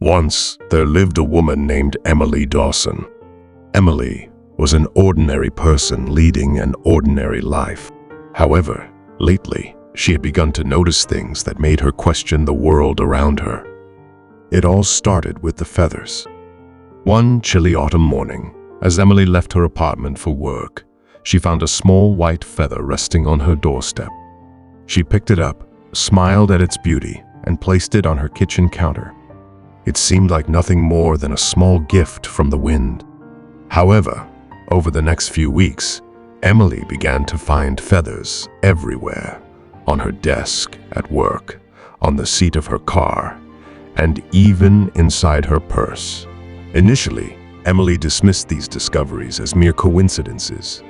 Once, there lived a woman named Emily Dawson. Emily was an ordinary person leading an ordinary life. However, lately, she had begun to notice things that made her question the world around her. It all started with the feathers. One chilly autumn morning, as Emily left her apartment for work, she found a small white feather resting on her doorstep. She picked it up, smiled at its beauty, and placed it on her kitchen counter. It seemed like nothing more than a small gift from the wind. However, over the next few weeks, Emily began to find feathers everywhere, on her desk, at work, on the seat of her car, and even inside her purse. Initially, Emily dismissed these discoveries as mere coincidences.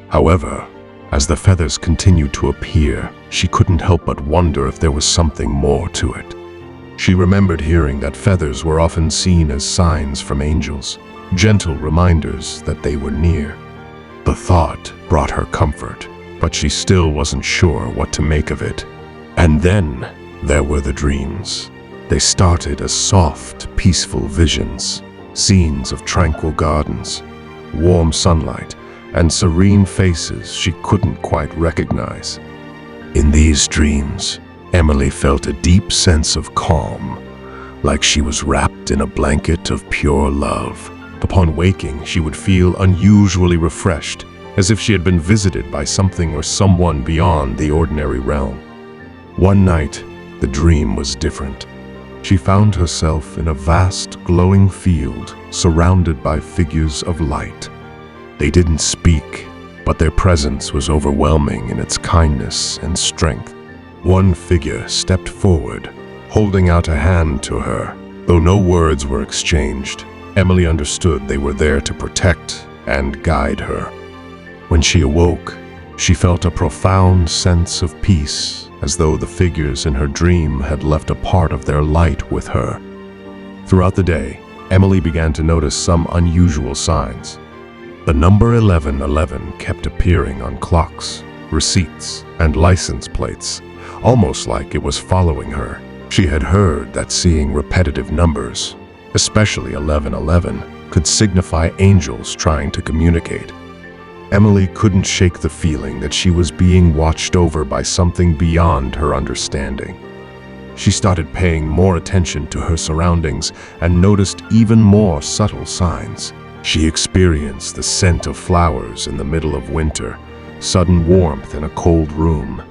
However, as the feathers continued to appear, she couldn't help but wonder if there was something more to it. She remembered hearing that feathers were often seen as signs from angels, gentle reminders that they were near. The thought brought her comfort, but she still wasn't sure what to make of it. And then there were the dreams. They started as soft, peaceful visions, scenes of tranquil gardens, warm sunlight, and serene faces she couldn't quite recognize. In these dreams, Emily felt a deep sense of calm, like she was wrapped in a blanket of pure love. Upon waking, she would feel unusually refreshed, as if she had been visited by something or someone beyond the ordinary realm. One night, the dream was different. She found herself in a vast, glowing field, surrounded by figures of light. They didn't speak, but their presence was overwhelming in its kindness and strength. One figure stepped forward, holding out a hand to her. Though no words were exchanged, Emily understood they were there to protect and guide her. When she awoke, she felt a profound sense of peace, as though the figures in her dream had left a part of their light with her. Throughout the day, Emily began to notice some unusual signs. The number 1111 kept appearing on clocks, receipts, and license plates, almost like it was following her. She had heard that seeing repetitive numbers, especially 1111, could signify angels trying to communicate. Emily couldn't shake the feeling that she was being watched over by something beyond her understanding. She started paying more attention to her surroundings and noticed even more subtle signs. She experienced the scent of flowers in the middle of winter, sudden warmth in a cold room,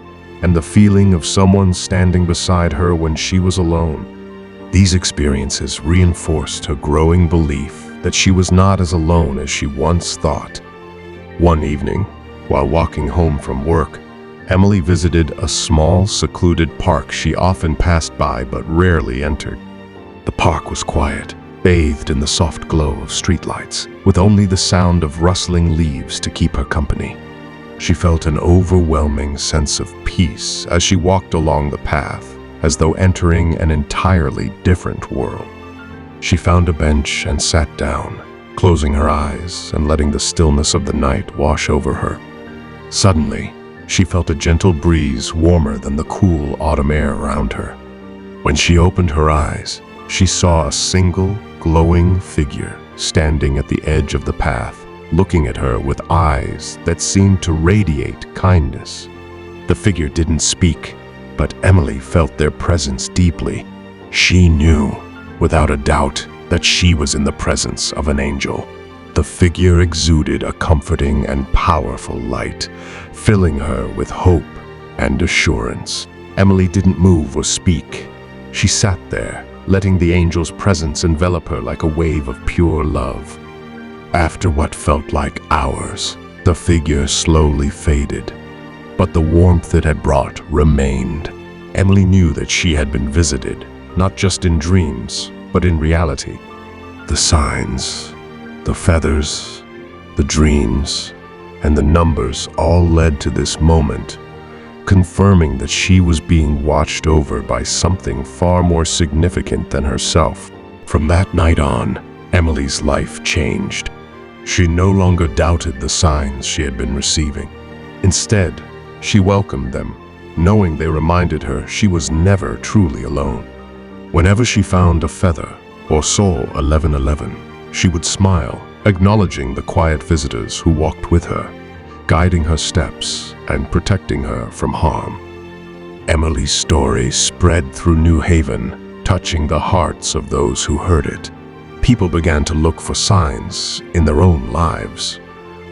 and the feeling of someone standing beside her when she was alone. These experiences reinforced her growing belief that she was not as alone as she once thought. One evening, while walking home from work, Emily visited a small, secluded park she often passed by but rarely entered. The park was quiet, bathed in the soft glow of streetlights, with only the sound of rustling leaves to keep her company. She felt an overwhelming sense of peace as she walked along the path, as though entering an entirely different world. She found a bench and sat down, closing her eyes and letting the stillness of the night wash over her. Suddenly, she felt a gentle breeze warmer than the cool autumn air around her. When she opened her eyes, she saw a single, glowing figure standing at the edge of the path, looking at her with eyes that seemed to radiate kindness. The figure didn't speak, but Emily felt their presence deeply. She knew, without a doubt, that she was in the presence of an angel. The figure exuded a comforting and powerful light, filling her with hope and assurance. Emily didn't move or speak. She sat there, letting the angel's presence envelop her like a wave of pure love. After what felt like hours, the figure slowly faded, but the warmth it had brought remained. Emily knew that she had been visited, not just in dreams, but in reality. The signs, the feathers, the dreams, and the numbers all led to this moment, confirming that she was being watched over by something far more significant than herself. From that night on, Emily's life changed. She no longer doubted the signs she had been receiving. Instead, she welcomed them, knowing they reminded her she was never truly alone. Whenever she found a feather or saw 1111, she would smile, acknowledging the quiet visitors who walked with her, guiding her steps and protecting her from harm. Emily's story spread through New Haven, touching the hearts of those who heard it. People began to look for signs in their own lives,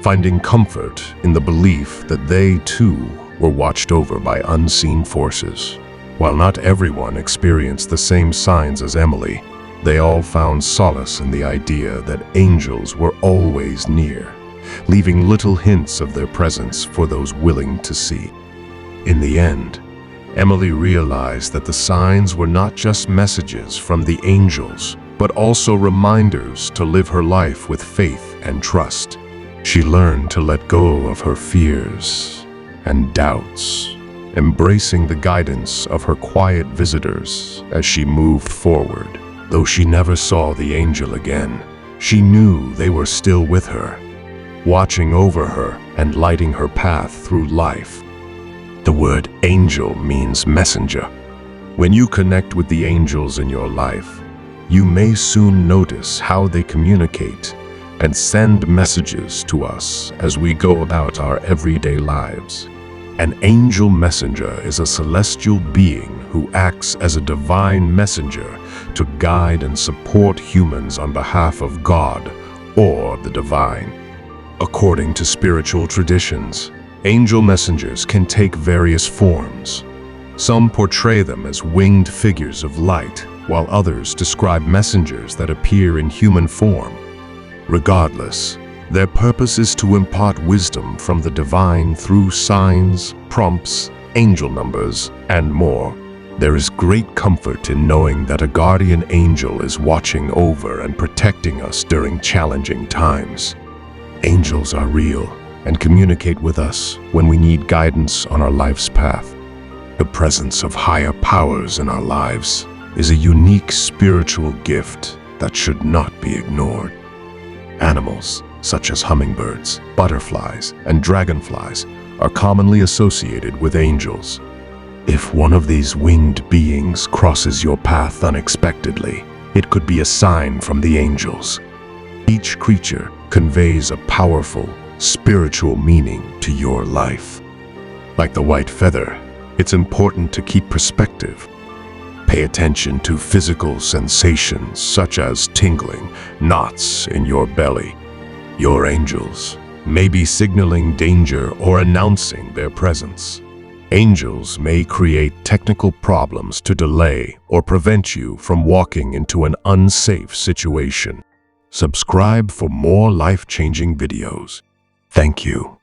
finding comfort in the belief that they too were watched over by unseen forces. While not everyone experienced the same signs as Emily, they all found solace in the idea that angels were always near, leaving little hints of their presence for those willing to see. In the end, Emily realized that the signs were not just messages from the angels, but also reminders to live her life with faith and trust. She learned to let go of her fears and doubts, embracing the guidance of her quiet visitors as she moved forward. Though she never saw the angel again, she knew they were still with her, watching over her and lighting her path through life. The word angel means messenger. When you connect with the angels in your life, you may soon notice how they communicate and send messages to us as we go about our everyday lives. An angel messenger is a celestial being who acts as a divine messenger to guide and support humans on behalf of God or the divine. According to spiritual traditions, angel messengers can take various forms. Some portray them as winged figures of light, while others describe messengers that appear in human form. Regardless, their purpose is to impart wisdom from the divine through signs, prompts, angel numbers, and more. There is great comfort in knowing that a guardian angel is watching over and protecting us during challenging times. Angels are real and communicate with us when we need guidance on our life's path. The presence of higher powers in our lives is a unique spiritual gift that should not be ignored. Animals, such as hummingbirds, butterflies, and dragonflies, are commonly associated with angels. If one of these winged beings crosses your path unexpectedly, it could be a sign from the angels. Each creature conveys a powerful, spiritual meaning to your life. Like the white feather, it's important to keep perspective. Pay attention to physical sensations such as tingling, knots in your belly. Your angels may be signaling danger or announcing their presence. Angels may create technical problems to delay or prevent you from walking into an unsafe situation. Subscribe for more life-changing videos. Thank you.